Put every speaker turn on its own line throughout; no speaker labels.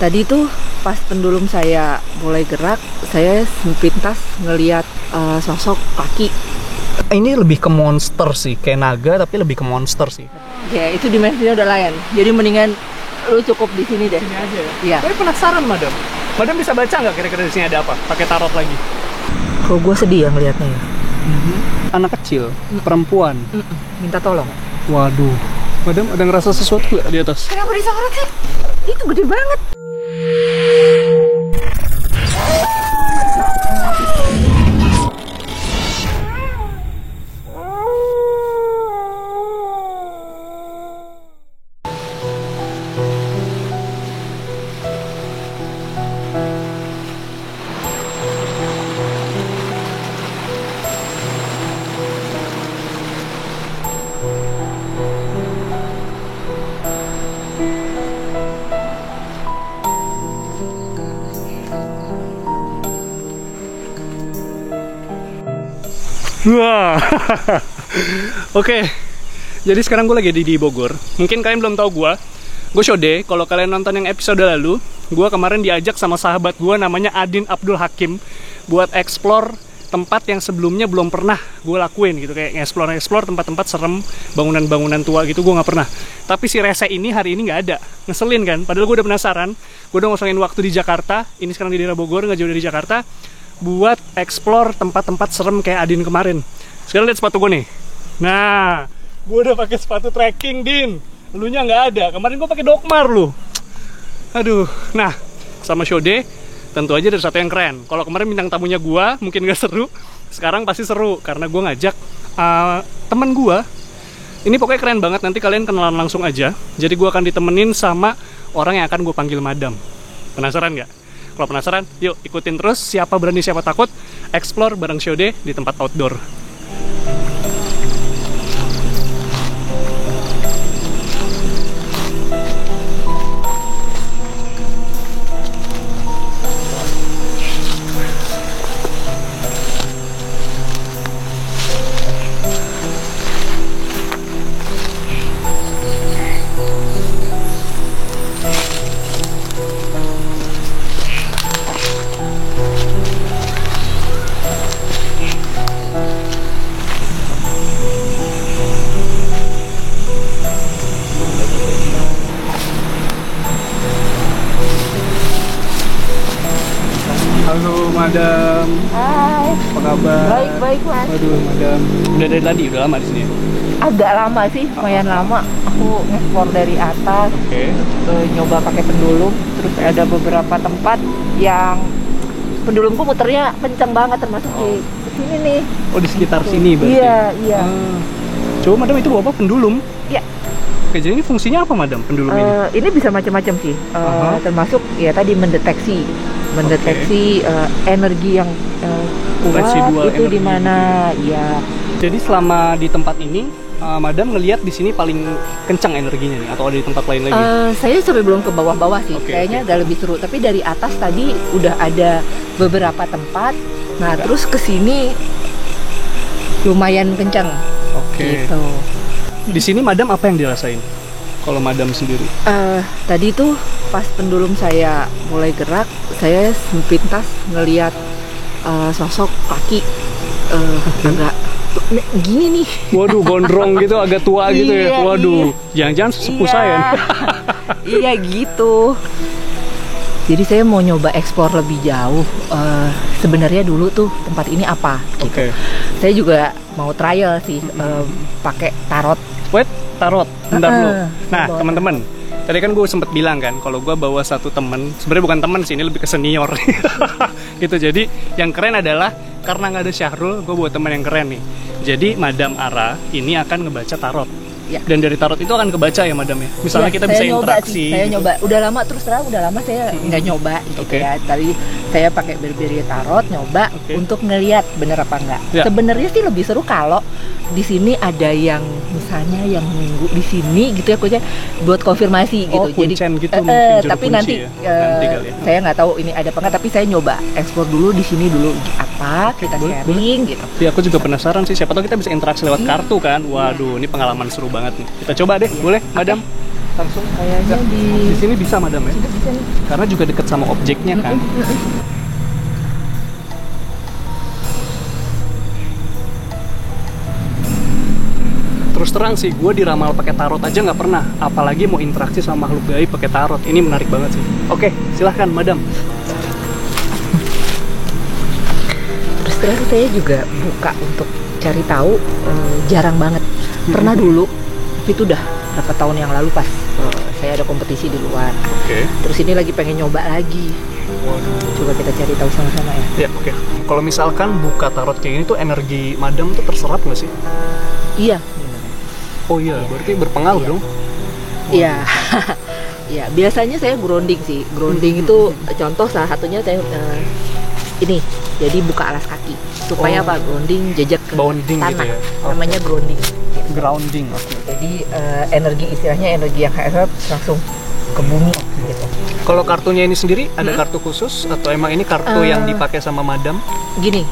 Tadi tuh pas pendulum saya mulai gerak, saya sepintas ngeliat sosok kaki.
Ini lebih ke monster sih, kayak naga tapi lebih ke monster sih.
Ya itu dimensinya udah lain. Jadi mendingan lu cukup di sini deh.
Ini aja ya?
Iya.
Tapi penasaran madam. Madam bisa baca nggak kira-kira di sini ada apa? Pakai tarot lagi.
Kok gue sedih ya ngeliatnya ya.
Anak kecil, perempuan.
Minta tolong.
Waduh. Madam ada ngerasa sesuatu nggak di atas?
Kenapa disorot sih? Itu gede banget.
Wah, oke. Jadi sekarang gue lagi di Bogor. Mungkin kalian belum tahu gue Shode. Kalau kalian nonton yang episode lalu, gue kemarin diajak sama sahabat gue namanya Adin Abdul Hakim buat explore tempat yang sebelumnya belum pernah gue lakuin gitu, kayak explore tempat-tempat serem, bangunan-bangunan tua gitu gue nggak pernah. Tapi si Rese ini hari ini nggak ada, ngeselin kan? Padahal gue udah penasaran, gue udah ngosongin waktu di Jakarta, ini sekarang di daerah Bogor nggak jauh dari Jakarta, buat explore tempat-tempat serem kayak Adin kemarin. Sekarang lihat sepatu gue nih. Nah, gue udah pakai sepatu trekking, Din. Elunya nggak ada. Kemarin gue pakai Dokmar lu. Aduh. Nah, sama Shode tentu aja ada satu yang keren. Kalau kemarin bintang tamunya gue mungkin gak seru. Sekarang pasti seru karena gue ngajak temen gue. Ini pokoknya keren banget. Nanti kalian kenalan langsung aja. Jadi gue akan ditemenin sama orang yang akan gue panggil Madam. Penasaran nggak? Kalau penasaran, yuk ikutin terus. Siapa berani siapa takut. Explore bareng Shode di tempat outdoor. Halo Madam.
Hai.
Apa kabar?
Baik Mas.
Waduh Madam. Udah dari tadi, udah lama di sini.
Agak lama sih, lumayan lama. Aku nge-explore dari atas,
Oke.
nyoba pakai pendulum. Terus ada beberapa tempat yang pendulumku muternya kenceng banget, termasuk di sini nih.
Oh di sekitar sini berarti?
Iya.
Coba Madam itu bawa apa? Pendulum?
Iya.
Oke, jadi ini fungsinya apa Madam pendulum ini?
Ini bisa macam-macam sih, termasuk ya tadi mendeteksi energi yang kuat
Residual
itu di
energi
mana ya.
Jadi selama di tempat ini, Madam ngelihat di sini paling kencang energinya nih, atau ada di tempat lain lagi?
Saya sampai belum ke bawah-bawah sih, kayaknya agak lebih seru. Tapi dari atas tadi udah ada beberapa tempat. Nah terus ke sini lumayan kencang. Gitu.
Di sini Madam apa yang dirasain? Kalau Madam sendiri?
Tadi tuh pas pendulum saya mulai gerak, saya sepintas ngeliat sosok kaki agak gini nih.
Waduh, gondrong gitu, agak tua gitu ya.
Iya,
Waduh, jangan-jangan sesepuh saya.
Iya gitu. Jadi saya mau nyoba explore lebih jauh. Sebenarnya dulu tuh tempat ini apa? Gitu. Saya juga mau trial sih, pakai tarot.
Wait, tarot, bentar dulu. Nah,
bawa
teman-teman, tadi kan gue sempet bilang kan, kalau gue bawa satu temen, sebenarnya bukan temen sih, ini lebih ke senior. Gitu, jadi yang keren adalah karena nggak ada Syahrul, gue bawa temen yang keren nih. Jadi Madam Ara ini akan ngebaca tarot.
Ya.
Dan dari tarot itu akan kebaca ya Madam ya. Misalnya kita bisa interaksi.
Saya nyoba. Udah lama terus terang, udah lama saya nggak nyoba gitu ya. Tadi saya pakai berberi tarot nyoba untuk ngelihat bener apa enggak. Ya. Sebenarnya sih lebih seru kalau di sini ada yang misalnya yang nunggu di sini gitu ya, coach, buat konfirmasi gitu.
Kuncen
jadi
gitu, mungkin
tapi
kunci
nanti,
nanti kali ya.
Saya nggak tahu ini ada apa enggak, tapi saya nyoba explore dulu di sini dulu apa kita sharing gitu.
Ya aku juga penasaran sih, siapa tahu kita bisa interaksi lewat kartu kan. Waduh, ini pengalaman seru banget nih. Kita coba deh, boleh Madam? langsung
kayaknya
di sini bisa madam ya?
Bisa nih.
Karena juga dekat sama objeknya kan. Terus terang sih, gue diramal pakai tarot aja nggak pernah, apalagi mau interaksi sama makhluk gaib pakai tarot. Ini menarik banget sih. Oke, silahkan madam.
Terus terang saya juga buka untuk cari tahu, jarang banget. Pernah dulu, itu udah berapa tahun yang lalu pas saya ada kompetisi di luar. Terus ini lagi pengen nyoba lagi. Coba kita cari tahu sama-sama ya.
Ya, oke. Kalau misalkan buka tarot kayak gini tuh energi madam tuh terserap nggak sih?
Iya.
Oh iya, berarti berpengaruh dong?
Iya. Ya, biasanya saya grounding sih. Grounding itu contoh salah satunya saya ini. Jadi buka alas kaki supaya apa? Grounding jejak ke
Bounding
tanah.
gitu ya.
Namanya grounding.
Grounding, oke.
Jadi energi istilahnya energi yang harap langsung ke bumi gitu.
Kalau kartunya ini sendiri ada kartu khusus atau emang ini kartu yang dipakai sama madam?
Gini,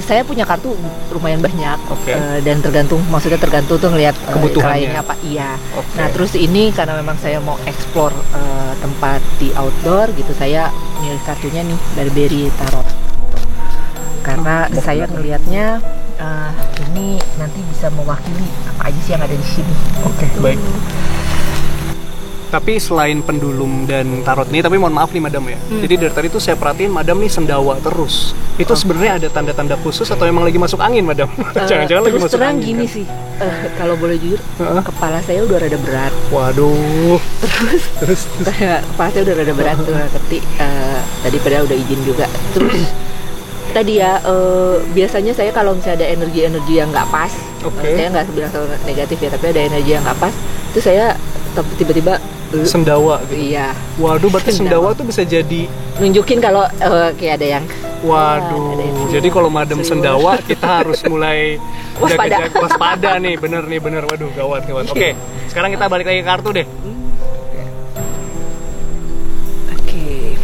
saya punya kartu lumayan banyak,
Oke.
Dan maksudnya tergantung tuh ngelihat
kebutuhannya
apa. Iya.
Oke.
Nah terus ini karena memang saya mau explore tempat di outdoor gitu, saya milih kartunya nih Barberi Tarot. Karena saya ngelihatnya ini nanti bisa mewakili apa aja sih yang ada di sini.
Oke, baik. Tapi selain pendulum dan tarot ini, tapi mohon maaf nih madam ya. Jadi dari tadi tuh saya perhatiin madam nih sendawa terus. Itu sebenarnya ada tanda-tanda khusus atau emang lagi masuk angin madam? Jangan-jangan lagi masuk
terang
angin.
Gini
kan?
sih, kalau boleh jujur, kepala saya udah rada berat.
Waduh. Terus.
Kepala saya udah rada berat tuh, tadi pada udah izin juga. Terus tadi ya, biasanya saya kalau misalnya ada energi-energi yang nggak pas, saya nggak bilang selalu negatif ya, tapi ada energi yang nggak pas, itu saya tiba-tiba
sendawa gitu.
Iya.
Waduh, berarti sendawa tuh bisa jadi
nunjukin kalau kayak ada yang
waduh. Jadi kalau madam sendawa kita harus mulai waspada nih, bener. Waduh, gawat. Oke, sekarang kita balik lagi ke kartu deh.
Oke.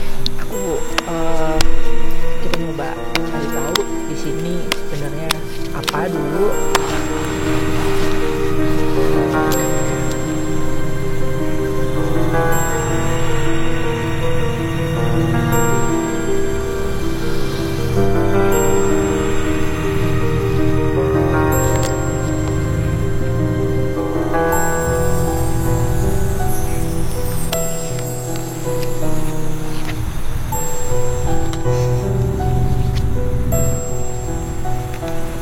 Kita nyoba cari tahu di sini sebenarnya apa dulu.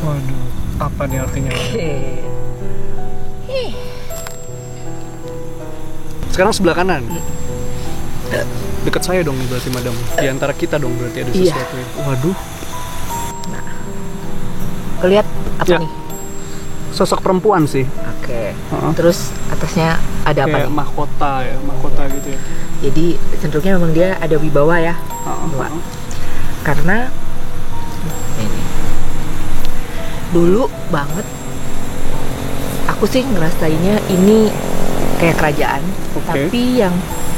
Waduh, apa nih artinya? Sekarang sebelah kanan. Dekat saya dong nih berarti madam. Di antara kita dong berarti ada sesuatu.
Iya.
Waduh.
Nah, kelihat apa nih?
Sosok perempuan sih.
Oke. Terus atasnya ada apa
kayak
nih?
mahkota gitu ya.
Jadi cenderungnya memang dia ada wibawa ya. Karena ini dulu banget aku sih ngerasainnya ini kayak kerajaan, tapi yang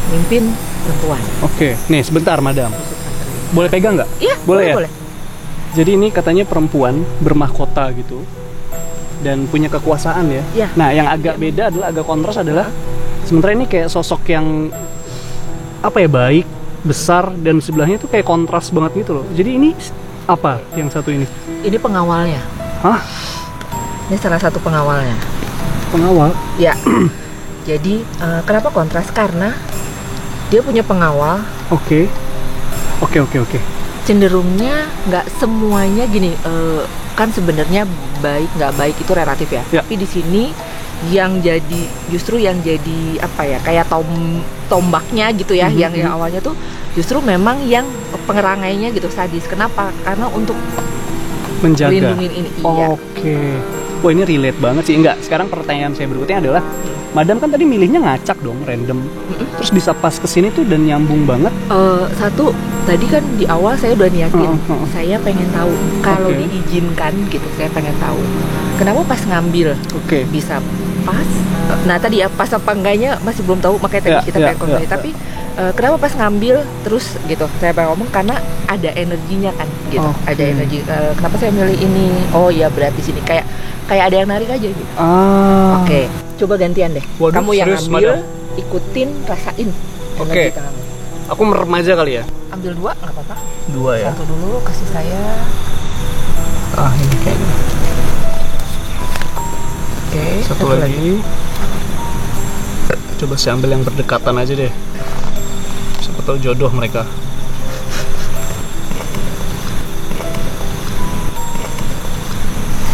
mimpin perempuan.
Oke, nih sebentar madam. Boleh pegang nggak?
Iya,
boleh ya?
Boleh.
Jadi ini katanya perempuan bermahkota gitu dan punya kekuasaan ya.
Iya.
Nah, yang agak beda adalah agak kontras adalah sementara ini kayak sosok yang apa ya, baik, besar, dan sebelahnya tuh kayak kontras banget gitu loh. Jadi ini apa yang satu ini?
Ini pengawalnya.
Hah?
Ini salah satu pengawalnya.
Pengawal?
Ya. Jadi kenapa kontras? Karena dia punya pengawal.
Oke.
Cenderungnya nggak semuanya gini. Kan sebenarnya baik nggak baik itu relatif ya. Tapi di sini yang jadi justru yang jadi apa ya, kayak tombaknya gitu ya. Yang awalnya tuh justru memang yang pengerangainya gitu sadis. Kenapa? Karena untuk
menjaga.
Melindungi ini. Iya.
Oke. Wah, ini relate banget sih. Enggak, sekarang pertanyaan saya berikutnya adalah madam kan tadi milihnya ngacak dong, random. Terus bisa pas kesini tuh dan nyambung banget.
Satu, tadi kan di awal saya udah niatin, saya pengen tahu kalau diizinkan gitu, saya pengen tahu. Kenapa pas ngambil bisa pas? Nah tadi ya pas apa enggaknya masih belum tahu, makanya tadi kita pengen konsultasi. Tapi kenapa pas ngambil terus gitu, saya pengen ngomong karena ada energinya kan gitu, ada energi. Kenapa saya milih ini? Oh ya berarti sini kayak ada yang narik aja gitu. Oke, coba gantian deh.
Waduh,
kamu yang
serius,
ngambil,
madam?
ikutin, rasain.
Oke. Aku merem aja kali ya.
Ambil 2 nggak apa-apa.
2 ya.
1 dulu kasih saya.
Ini kayaknya.
Oke.
1 lagi. Coba saya ambil yang berdekatan aja deh. Siapa tahu jodoh mereka.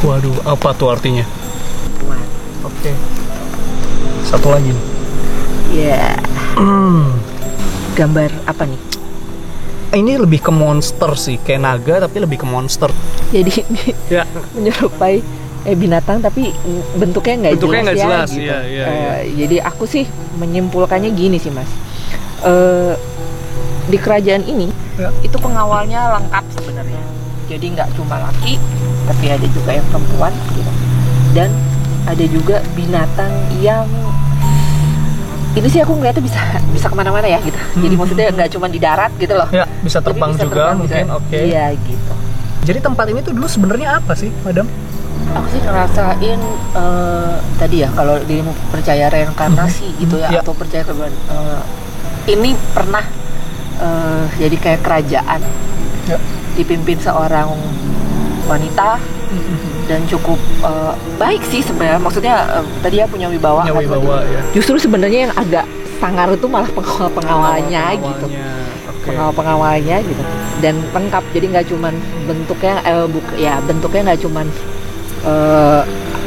Waduh, apa tuh artinya? Oke. 1 lagi.
Ya. Gambar apa nih?
Ini lebih ke monster sih, kayak naga tapi lebih ke monster.
Jadi
Ya.
menyerupai binatang tapi bentuknya nggak jelas,
gitu. Iya.
Jadi aku sih menyimpulkannya gini sih Mas. Di kerajaan ini itu pengawalnya lengkap sebenarnya. Jadi nggak cuma laki, tapi ada juga yang perempuan gitu. Dan ada juga binatang yang ini sih aku ngeliatnya bisa kemana-mana ya gitu. Jadi maksudnya nggak cuma di darat gitu loh.
Ya, bisa terbang juga mungkin. Oke.
Iya gitu.
Jadi tempat ini tuh dulu sebenarnya apa sih, Madam?
Aku sih ngerasain tadi ya kalau dirimu percaya reinkarnasi gitu ya, atau percaya ini pernah jadi kayak kerajaan dipimpin seorang wanita dan cukup baik sih sebenarnya. Maksudnya tadi ya punya wibawa.
Ya.
Justru sebenarnya yang agak sangar itu malah pengawalnya gitu. Pengawal-pengawalnya gitu. Dan lengkap. Jadi nggak cuman bentuknya bentuknya nggak cuman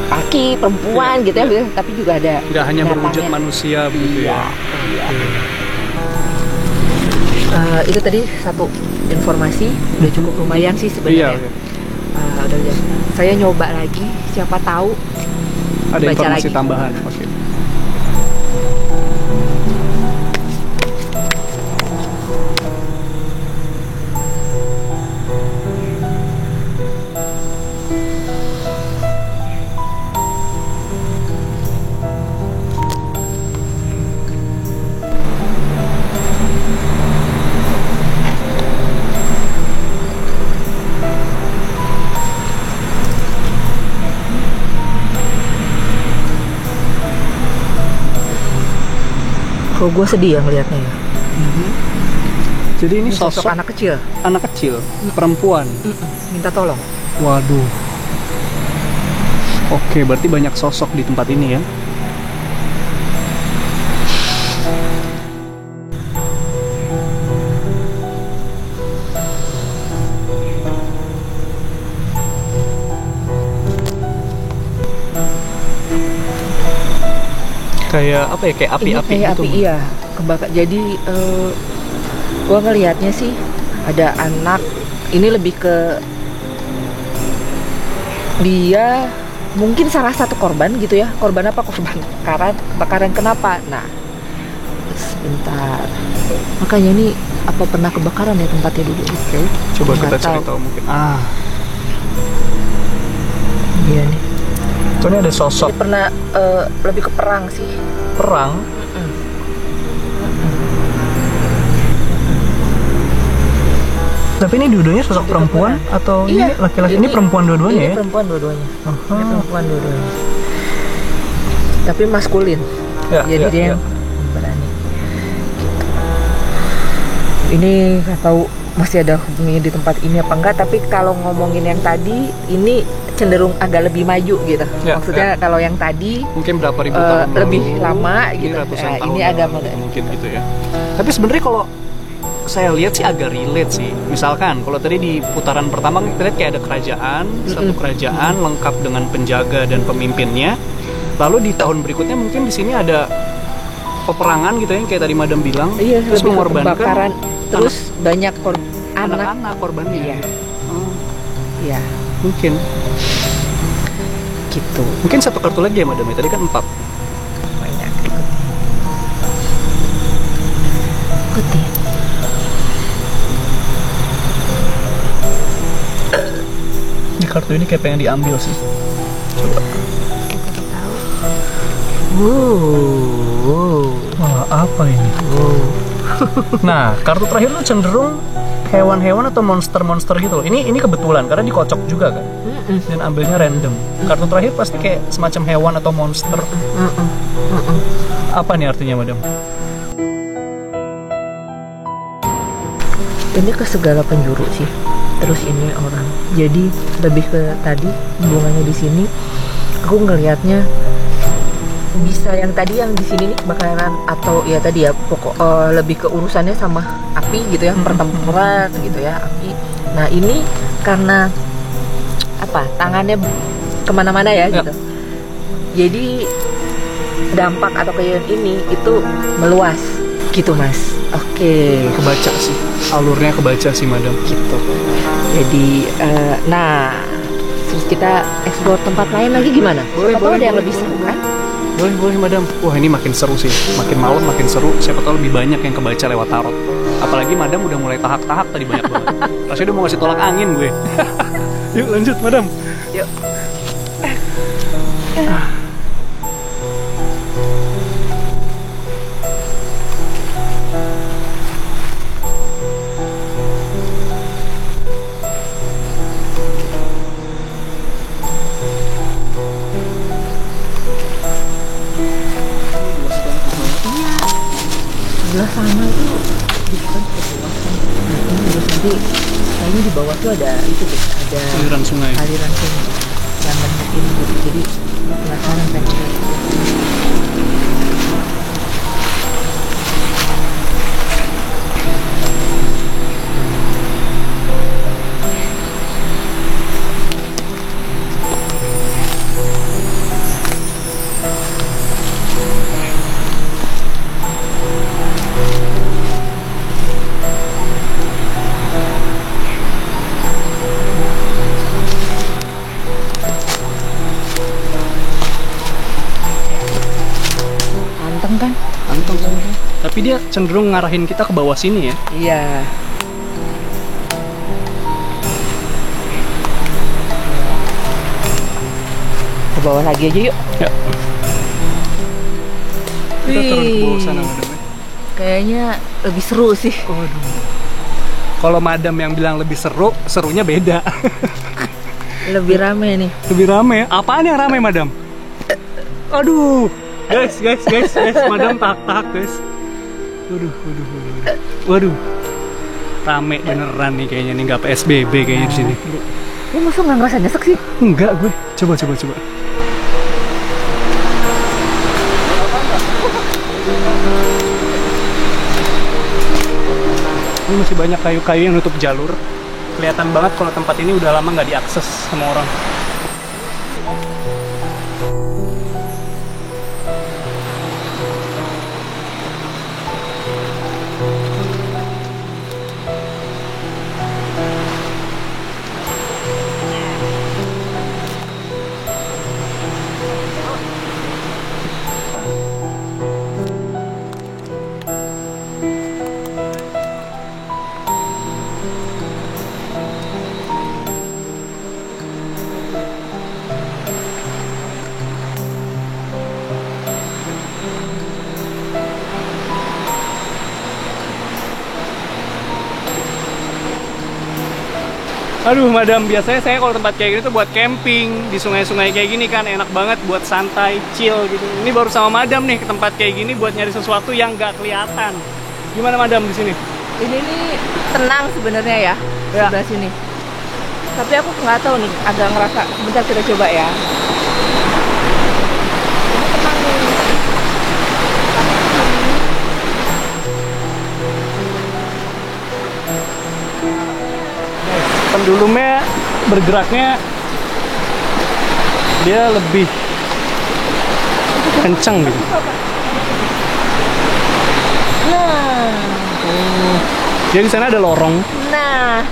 laki, perempuan gitu ya, tapi juga ada.
Nggak hanya berwujud manusia begitu ya.
Itu tadi satu informasi udah cukup lumayan sih sebenarnya. Saya nyoba lagi, siapa tahu
ada
baca
informasi
lagi.
Tambahan. Oke.
Kalau gue sedih ya ngelihatnya ya.
Jadi ini sosok
anak kecil.
Anak kecil, perempuan.
Minta tolong.
Waduh. Oke, berarti banyak sosok di tempat ini ya. Kayak apa ya? Kayak api-api
kayak
gitu.
Api, iya, kebakar. Jadi gua ngelihatnya sih ada anak. Ini lebih ke dia mungkin salah satu korban gitu ya. Korban apa? Korban kebakaran kenapa? Nah, sebentar. Makanya ini apa pernah kebakaran ya tempatnya dulu?
Oke, coba kita cari tahu mungkin.
Iya nih.
Soalnya ada sosok.
Ini pernah lebih ke perang sih.
Perang? Tapi ini dua-duanya sosok perempuan atau ini laki-laki? Ini perempuan dua-duanya ya?
Ini perempuan dua-duanya. Ini perempuan dua-duanya. Tapi maskulin. Jadi dia yang berani. Gitu. Ini nggak tahu masih ada hubungannya di tempat ini apa enggak. Tapi kalau ngomongin yang tadi, ini cenderung agak lebih maju gitu. Maksudnya kalau yang tadi
mungkin berapa ribu tahun
lebih lama gitu.
Ratusan tahun
ini agak
mungkin gitu ya. Tapi sebenarnya kalau saya lihat sih agak relate sih. Misalkan kalau tadi di putaran pertama kita lihat kayak ada kerajaan, satu kerajaan lengkap dengan penjaga dan pemimpinnya. Lalu di tahun berikutnya mungkin di sini ada peperangan gitu ya, kayak tadi Madam bilang.
Iya,
terus mengorbankan
terus banyak
anak-anak korbannya.
Iya. Iya.
Mungkin
gitu.
Mungkin satu kartu lagi ya Madam, tadi kan 4.
Banyak. Ikutin.
Ini kartu ini kayak pengen diambil sih. Coba. Wah, apa ini? Nah, kartu terakhir tuh cenderung hewan-hewan atau monster-monster gitu. Ini kebetulan karena dikocok juga kan. Dan ambilnya random. Kartu terakhir pasti kayak semacam hewan atau monster. Apa nih artinya, Madam?
Ini ke segala penjuru sih. Terus ini orang. Jadi lebih ke tadi hubungannya di sini. Aku ngelihatnya bisa yang tadi yang di sini nih kebakaran atau ya tadi ya pokok lebih ke urusannya sama api gitu ya, pertempuran gitu ya, api. Nah ini karena apa, tangannya kemana-mana ya gitu, jadi dampak atau kejadian ini itu meluas gitu Mas. Oke.
Kebaca sih, alurnya kebaca sih Madam gitu.
Jadi nah terus kita explore tempat lain lagi gimana? Boleh, ada yang lebih seru kan?
Boleh Madam. Wah ini makin seru sih, makin malam makin seru. Siapa tahu lebih banyak yang kebaca lewat tarot. Apalagi Madam udah mulai tahap-tahap tadi banyak banget. Pasti udah mau ngasih tolak angin gue. Yuk lanjut Madam.
Yuk. Sebelah sana itu bukan keluasan. Terus nanti kayaknya di bawah tuh ada itu deh, ada
Aliran sungai.
Aliran sungai yang menukin gitu. Jadi penasaran pengen. Kan?
Anteng. Tapi dia cenderung ngarahin kita ke bawah sini ya.
Iya. Ke bawah lagi aja yuk.
Ya. Kita turun ke bawah sana Madam.
Kayaknya lebih seru sih.
Waduh. Kalau Madam yang bilang lebih seru, serunya beda.
Lebih rame nih.
Lebih rame? Apaan yang rame Madam? Aduh. Guys, Madam tak guys. Waduh. Rame beneran nih kayaknya nih, nggak PSBB kayaknya di sini.
Lu musuh nggak ngerasa nyesek sih?
Enggak gue. Coba. Ini masih banyak kayu-kayu yang nutup jalur. Kelihatan banget kalau tempat ini udah lama nggak diakses sama orang. Aduh Madam, biasanya saya kalau tempat kayak gini tuh buat camping di sungai-sungai kayak gini kan enak banget buat santai, chill gitu. Ini baru sama Madam nih ke tempat kayak gini buat nyari sesuatu yang nggak kelihatan. Gimana Madam di sini?
Ini nih tenang sebenarnya ya, sebelah sini. Tapi aku nggak tahu nih, agak ngerasa. Sebentar kita coba ya. Ini tenang nih.
Pendulumnya bergeraknya dia lebih kencang gitu.
Nah,
Jadi di sana ada lorong.
nah,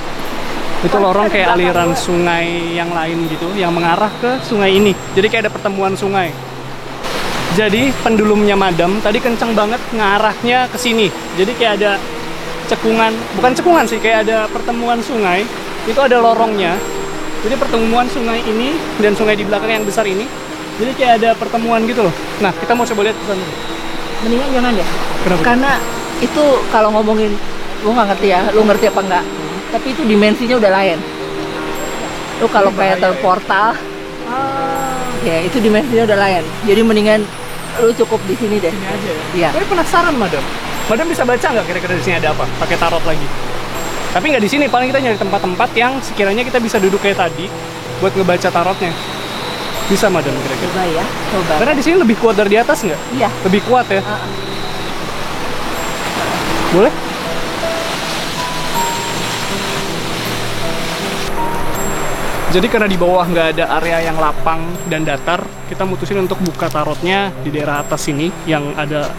Itu lorong kayak aliran sungai yang lain gitu, yang mengarah ke sungai ini. Jadi kayak ada pertemuan sungai. Jadi pendulumnya Madam tadi kencang banget ngarahnya ke sini. Jadi kayak ada cekungan, bukan cekungan sih, kayak ada pertemuan sungai. Itu ada lorongnya. Jadi pertemuan sungai ini dan sungai di belakang yang besar ini. Jadi kayak ada pertemuan gitu loh. Nah, kita mau coba lihat ke sana.
mendingan jangan deh.
Kenapa?
Karena itu kalau ngomongin, lu nggak ngerti ya, lu ngerti apa enggak? Tapi itu dimensinya udah lain. Lu kalau kayak teleportal, ya itu dimensinya udah lain. Jadi mendingan lu cukup di sini deh.
Ini aja ya?
Iya.
Tapi penasaran, Madam. Madam bisa baca nggak kira-kira di sini ada apa? Pakai tarot lagi. Tapi nggak di sini, paling kita nyari tempat-tempat yang sekiranya kita bisa duduk kayak tadi buat ngebaca tarotnya. Bisa, Madam, kira-kira?
Coba ya, coba.
Karena di sini lebih kuat dari di atas nggak?
Iya.
Lebih kuat ya? Boleh? Jadi karena di bawah nggak ada area yang lapang dan datar, kita mutusin untuk buka tarotnya di daerah atas sini yang ada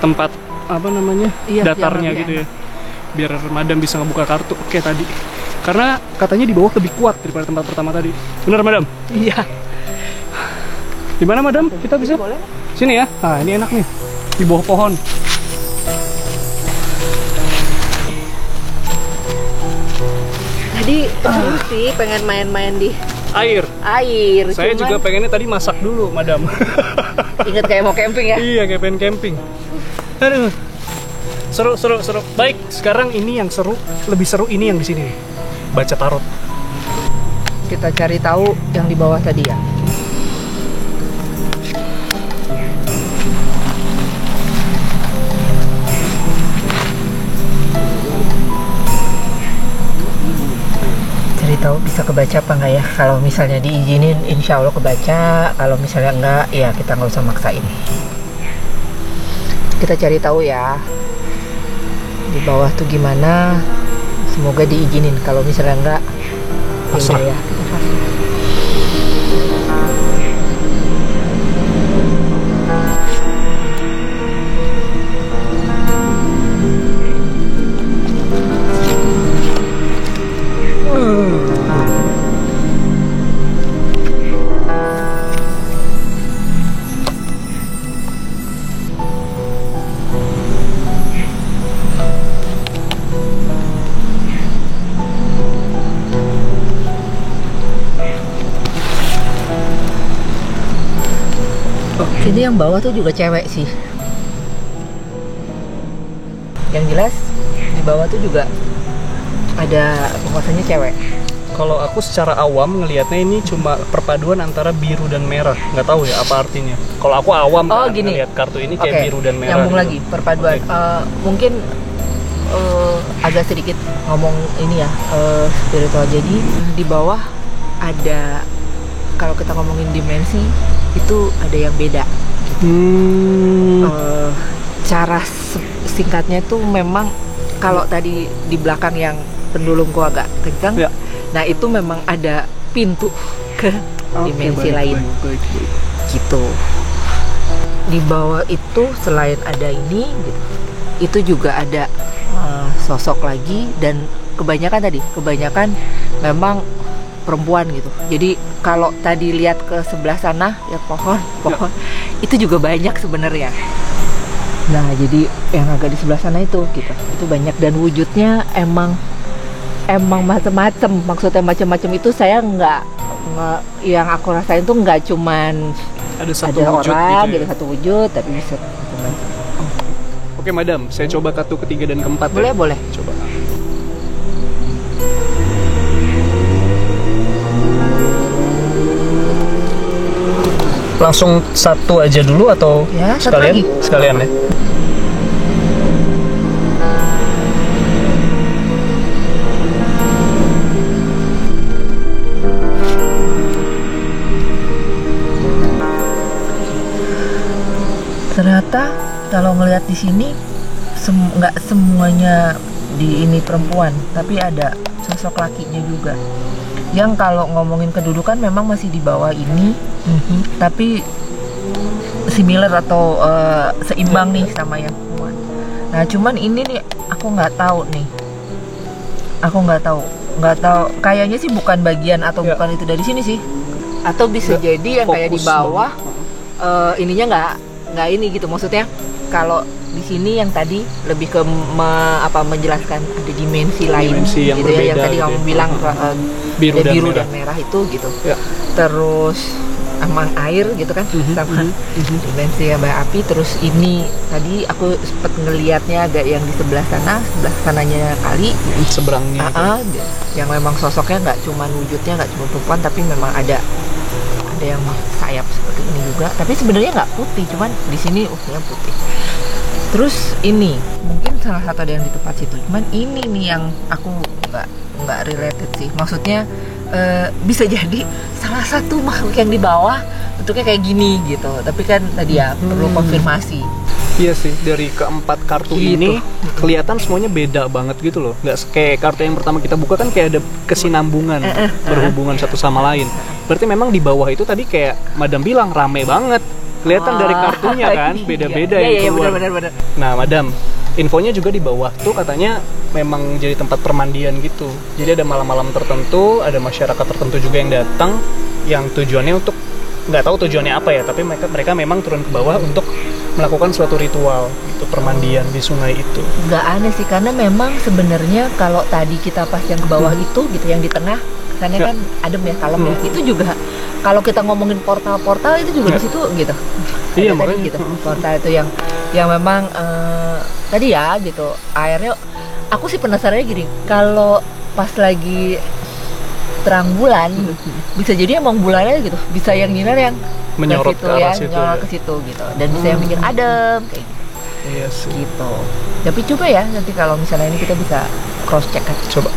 tempat apa namanya, datarnya gitu ya, biar Madam bisa ngebuka kartu kayak tadi. Karena katanya di bawah lebih kuat daripada tempat pertama tadi. Bener, Madam?
Iya.
Di mana, Madam? Kita bisa?
Boleh.
Sini ya. Ah, ini enak nih. Di bawah pohon.
Tadi sih pengen main-main di
air. Saya
cuman
juga pengennya tadi masak dulu, Madam.
inget kayak mau camping ya?
Iya, kayak pengen camping. Aduh. Seru. Baik, sekarang ini yang seru, lebih seru ini yang di sini. Baca tarot.
Kita cari tahu yang di bawah tadi ya. Cari tahu bisa kebaca apa enggak ya. Kalau misalnya diizinin, insya Allah kebaca. Kalau misalnya enggak, ya kita nggak usah maksain. Kita cari tahu ya. Di bawah tuh gimana? Semoga diizinin. Kalau misalnya enggak,
pasrah
ya. Ini yang bawah tuh juga cewek sih. Yang jelas di bawah tuh juga ada penguasanya cewek.
Kalau aku secara awam ngelihatnya ini cuma perpaduan antara biru dan merah. Nggak tahu ya apa artinya. Kalau aku awam
Gini.
ngelihat kartu ini kayak biru dan merah.
Nyambung
gitu.
lagi perpaduan. Mungkin agak sedikit ngomong ini ya, spiritual. Jadi di bawah ada, kalau kita ngomongin dimensi itu ada yang beda. Cara singkatnya itu memang kalau tadi di belakang yang pendulumku agak kencang, nah itu memang ada pintu ke dimensi lain. Baik. Gitu. Di bawah itu selain ada ini, gitu, itu juga ada sosok lagi, dan kebanyakan memang perempuan gitu. Jadi kalau tadi lihat ke sebelah sana ya pohon itu juga banyak sebenarnya. Nah jadi yang agak di sebelah sana itu gitu, itu banyak, dan wujudnya emang macam-macam. Maksudnya macam-macam itu saya nggak yang aku rasain tuh nggak cuman
ada satu
ada
wujud
orang
gitu
gitu,
ya?
satu wujud, tapi bisa macam-macam.
Oke, Madam, saya coba kartu ketiga dan keempat.
Boleh.
Coba. Langsung satu aja dulu atau
Ya, satu lagi.
Sekalian ya.
Ternyata kalau ngelihat di sini nggak semuanya di ini perempuan, tapi ada sosok lakinya juga. Yang kalau ngomongin kedudukan memang masih di bawah ini, tapi similar atau seimbang nih sama yang perempuan. Nah cuman ini nih aku nggak tahu nih, nggak tahu. Kayaknya sih bukan bagian atau bukan itu dari sini sih, atau bisa jadi yang kayak di bawah ininya nggak ini gitu. Maksudnya kalau di sini yang tadi lebih ke menjelaskan ada dimensi lain
yang
gitu
berbeda,
ya, yang tadi kamu bilang biru dan merah itu gitu. Terus emang air gitu kan, sama dimensi yang api. Terus ini tadi aku sempat ngelihatnya agak yang di sebelah sananya kali seberangnya
gitu.
Yang memang sosoknya nggak cuma wujudnya nggak cuma perempuan, tapi memang ada ada yang sayap seperti ini juga, tapi sebenarnya nggak putih, cuman di sini ufuknya putih. Terus ini mungkin salah satu ada yang di tempat situ, cuman ini nih yang aku nggak related sih, maksudnya bisa jadi salah satu makhluk yang di bawah bentuknya kayak gini gitu, tapi kan tadi ya perlu konfirmasi.
Iya sih, dari keempat kartu
Gitu.
ini kelihatan semuanya beda banget gitu loh. Nggak kayak kartu yang pertama kita buka kan kayak ada kesinambungan, berhubungan satu sama lain. Berarti memang di bawah itu tadi kayak Madam bilang rame banget. Kelihatan dari kartunya kan, beda-beda yang keluar.
Bener.
Nah, Madam, infonya juga di bawah tuh katanya memang jadi tempat permandian gitu. Jadi ada malam-malam tertentu, ada masyarakat tertentu juga yang datang, yang tujuannya untuk, nggak tahu tujuannya apa ya, tapi mereka memang turun ke bawah untuk melakukan suatu ritual gitu, permandian di sungai itu.
Nggak aneh sih, karena memang sebenarnya kalau tadi kita pas yang ke bawah itu gitu, yang di tengah karena kan adem ya, kalem ya, itu juga kalau kita ngomongin portal-portal itu juga di situ gitu.
Iya,
Ada tadi gitu portal itu yang memang tadi ya gitu airnya. Aku sih penasarannya gini, kalau pas lagi terang bulan bisa jadi emang bulannya gitu, bisa yang nyinar yang
Menyorot
ke situ
ke arah
ya,
situ,
menyorot
ya.
ke situ gitu, dan bisa yang bikin adem kayak gitu.
Iya sih.
Gitu. Tapi coba ya nanti kalau misalnya ini kita bisa cross check kan.
Coba.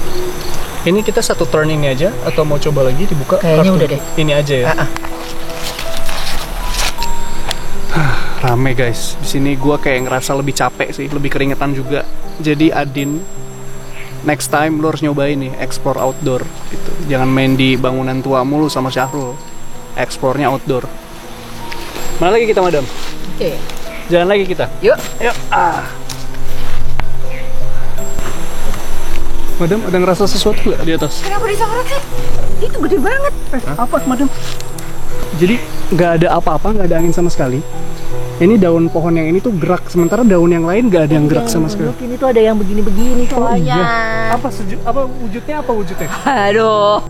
Ini kita satu turn ini aja atau mau coba lagi dibuka?
Kayaknya
kartu?
udah deh.
Ini aja ya. Rame guys. Di sini gua kayak ngerasa lebih capek sih, lebih keringetan juga. Jadi Adin, next time lu harus nyobain nih explore outdoor gitu. Jangan main di bangunan tua mulu sama Syahrul. Explore-nya outdoor. Mana lagi kita, Madam?
Oke.
Jalan lagi kita.
Yuk.
Yuk. Madam, ada ngerasa sesuatu nggak di atas?
Kenapa disorot sih? Itu gede banget.
Apa, Madam? Jadi nggak ada apa-apa, nggak ada angin sama sekali. Ini daun pohon yang ini tuh gerak, sementara daun yang lain nggak ada yang gerak sama sekali.
Ini tuh ada yang begini-begini soalnya.
Apa wujudnya? Apa wujudnya?
Aduh.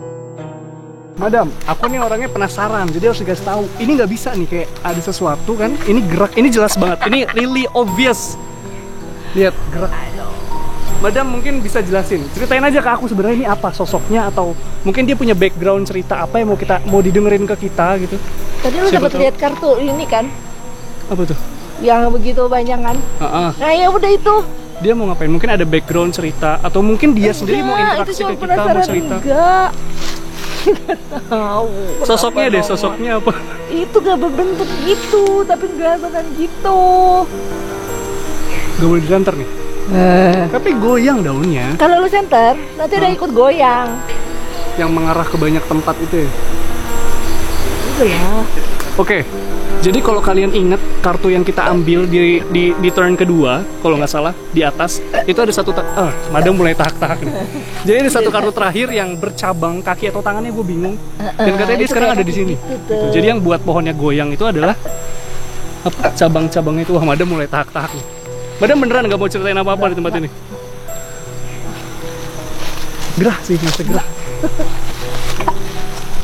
Madam, aku nih orangnya penasaran, jadi harus dikasih tahu. Ini nggak bisa nih, kayak ada sesuatu kan? Ini gerak, ini jelas banget. Ini really obvious. Lihat, gerak. Madam mungkin bisa jelasin, ceritain aja ke aku sebenarnya ini apa sosoknya, atau mungkin dia punya background cerita apa yang mau didengerin ke kita gitu.
Tadi lu
Siapa
dapat
tahu.
lihat kartu ini kan?
Apa tuh?
Yang begitu banyak kan? Nah ya udah itu.
Dia mau ngapain? Mungkin ada background cerita, atau mungkin dia sendiri mau interaksi ke kita, mau cerita.
Enggak. Enggak tahu.
Sosoknya deh,
Kenapa
sosoknya apa?
Itu gak berbentuk gitu, tapi gerakan gitu.
Gak boleh disanter nih. Tapi goyang daunnya.
Kalau lu center, nanti udah ikut goyang.
Yang mengarah ke banyak tempat itu ya.
Itu ya.
Oke. Jadi kalau kalian ingat kartu yang kita ambil di turn kedua, kalau nggak salah di atas itu ada satu. Madam mulai tahak-tahak nih. Jadi ada satu kartu terakhir yang bercabang kaki atau tangannya, gue bingung. Dan katanya dia sekarang ada di sini. Gitu. Jadi yang buat pohonnya goyang itu adalah apa? Cabang-cabangnya itu. Wah, Madam mulai tahak-tahak nih. Madam beneran nggak mau ceritain apa-apa di tempat ini? Gerah sih, masih gerah.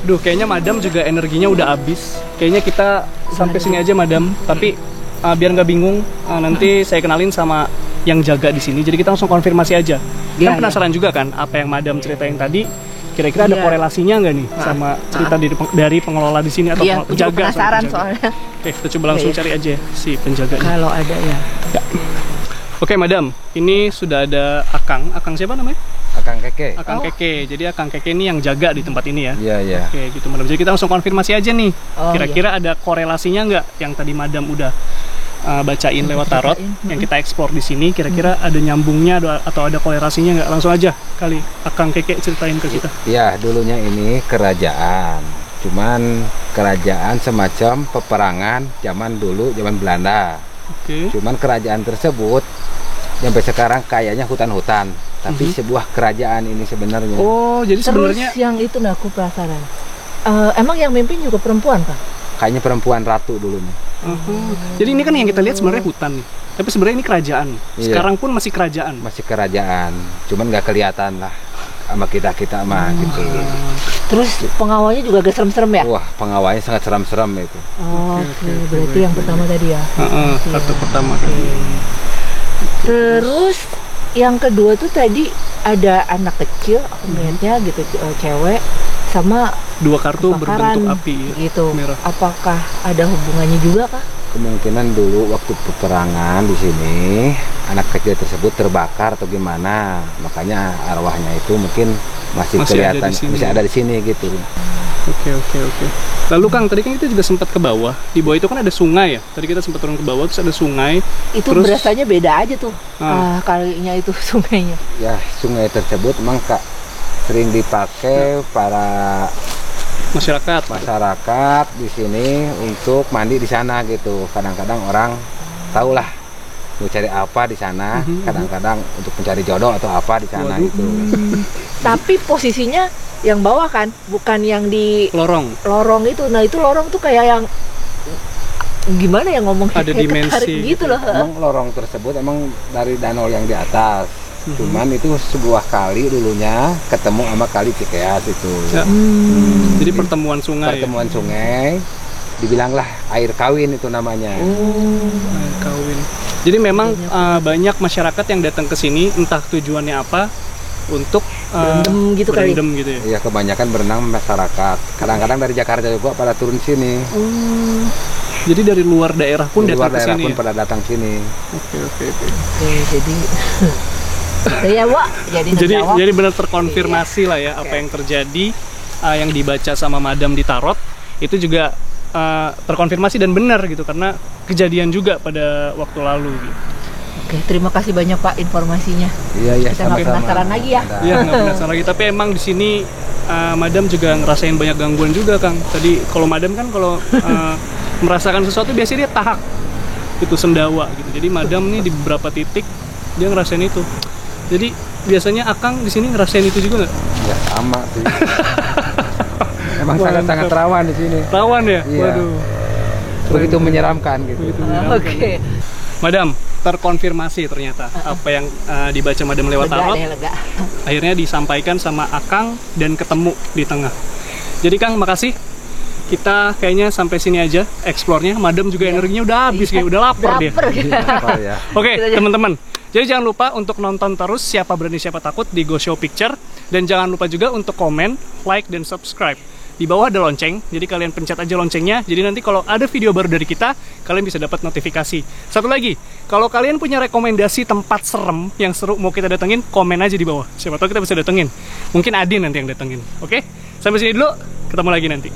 Duh, kayaknya Madam juga energinya udah habis. Kayaknya kita sampai sini aja, Madam. Tapi biar nggak bingung, nanti saya kenalin sama yang jaga di sini. Jadi kita langsung konfirmasi aja. Kan penasaran juga kan apa yang Madam ceritain tadi. Kira-kira ada korelasinya nggak nih sama cerita dari pengelola di sini atau penjaga?
Penasaran soalnya.
Oke, kita coba langsung cari aja si penjaganya.
Kalau ada ya.
Oke, Madam, ini sudah ada Akang. Akang siapa namanya?
Akang Keke.
Akang Keke. Jadi Akang Keke ini yang jaga di tempat ini ya?
Iya, iya.
Oke, gitu Madam. Jadi kita langsung konfirmasi aja nih. Kira-kira ada korelasinya nggak yang tadi Madam udah bacain lewat tarot, yang kita explore di sini? Kira-kira ada nyambungnya atau ada korelasinya nggak? Langsung aja kali Akang Keke ceritain ke kita.
Iya, dulunya ini kerajaan. Cuman kerajaan semacam peperangan zaman dulu, zaman Belanda.
Oke.
Cuman kerajaan tersebut sampai sekarang kayaknya hutan-hutan, tapi sebuah kerajaan ini sebenarnya.
Oh, jadi sebenarnya
Terus yang itu aku penasaran. Emang yang mimpin juga perempuan, Pak?
Kayaknya perempuan ratu dulunya.
Jadi ini kan yang kita lihat sebenarnya hutan nih. Tapi sebenarnya ini kerajaan.
Iya.
Sekarang pun masih kerajaan.
Masih kerajaan, cuman nggak kelihatan lah sama kita mah gitu.
Terus pengawalnya juga agak serem-serem ya?
Wah, pengawalnya sangat seram-seram itu.
Oke, berarti yang pertama tadi ya.
Kartu pertama kan.
Terus yang kedua tuh tadi ada anak kecil, aku melihatnya gitu, cewek sama
2 kartu
kebakaran,
berbentuk api
gitu.
merah.
Apakah ada hubungannya juga kah?
Kemungkinan dulu waktu peperangan di sini anak kecil tersebut terbakar atau gimana, makanya arwahnya itu mungkin masih kelihatan, bisa ada di sini gitu.
Oke. Lalu Kang, tadi kan kita juga sempat ke bawah. Di bawah itu kan ada sungai ya. Tadi kita sempat turun ke bawah, terus ada sungai.
Itu
terus,
berasanya beda aja tuh. Kalinya itu sungainya.
Ya, sungai tersebut memang sering dipakai para masyarakat di sini untuk mandi di sana gitu. Kadang-kadang orang tahulah mau cari apa di sana, kadang-kadang untuk mencari jodoh atau apa di sana gitu.
Tapi posisinya yang bawah kan, bukan yang di lorong itu. Nah itu lorong tuh kayak yang gimana ya ngomong,
ada
kayak
dimensi
ketarik gitu loh.
Emang lorong tersebut emang dari danau yang di atas. Cuman itu sebuah kali dulunya ketemu sama kali Cikeas itu.
Jadi pertemuan sungai.
Pertemuan sungai, dibilanglah air kawin itu namanya.
Air kawin. Jadi memang banyak masyarakat yang datang ke sini, entah tujuannya apa, untuk
berendam gitu kali.
Gitu ya.
Iya, kebanyakan berenang masyarakat. Kadang-kadang dari Jakarta juga pada turun sini.
Jadi dari luar daerah pun datang ke sini.
Pada datang sini.
Oke.
Jadi ya, Wak,
jadi benar terkonfirmasi lah ya apa yang terjadi, yang dibaca sama Madam di tarot itu juga terkonfirmasi dan benar gitu, karena kejadian juga pada waktu lalu gitu.
Oke, terima kasih banyak Pak informasinya.
Iya,
kita nggak penasaran lagi ya.
Iya, nggak penasaran lagi. Tapi emang di sini Madam juga ngerasain banyak gangguan juga, Kang. Tadi kalau Madam kan kalau merasakan sesuatu biasanya dia tahak, itu sendawa gitu. Jadi Madam nih di beberapa titik dia ngerasain itu. Jadi biasanya Akang di sini ngerasain itu juga nggak?
Ya sama sih. Emang sangat rawan di sini.
Rawan ya?
Iya.
Waduh.
Begitu menyeramkan gitu.
Oke.
Madam, terkonfirmasi ternyata apa yang dibaca Madam lewat tarot.
Lega.
Akhirnya disampaikan sama Akang dan ketemu di tengah. Jadi Kang, makasih. Kita kayaknya sampai sini aja explore-nya. Madam juga energinya udah habis, kayak udah lapar dia. Oke, teman-teman. Jadi jangan lupa untuk nonton terus Siapa Berani Siapa Takut di Go Show Picture. Dan jangan lupa juga untuk komen, like, dan subscribe. Di bawah ada lonceng, jadi kalian pencet aja loncengnya. Jadi nanti kalau ada video baru dari kita, kalian bisa dapat notifikasi. Satu lagi, kalau kalian punya rekomendasi tempat serem yang seru mau kita datengin, komen aja di bawah. Siapa tahu kita bisa datengin. Mungkin Adin nanti yang datengin. Oke? Sampai sini dulu, ketemu lagi nanti.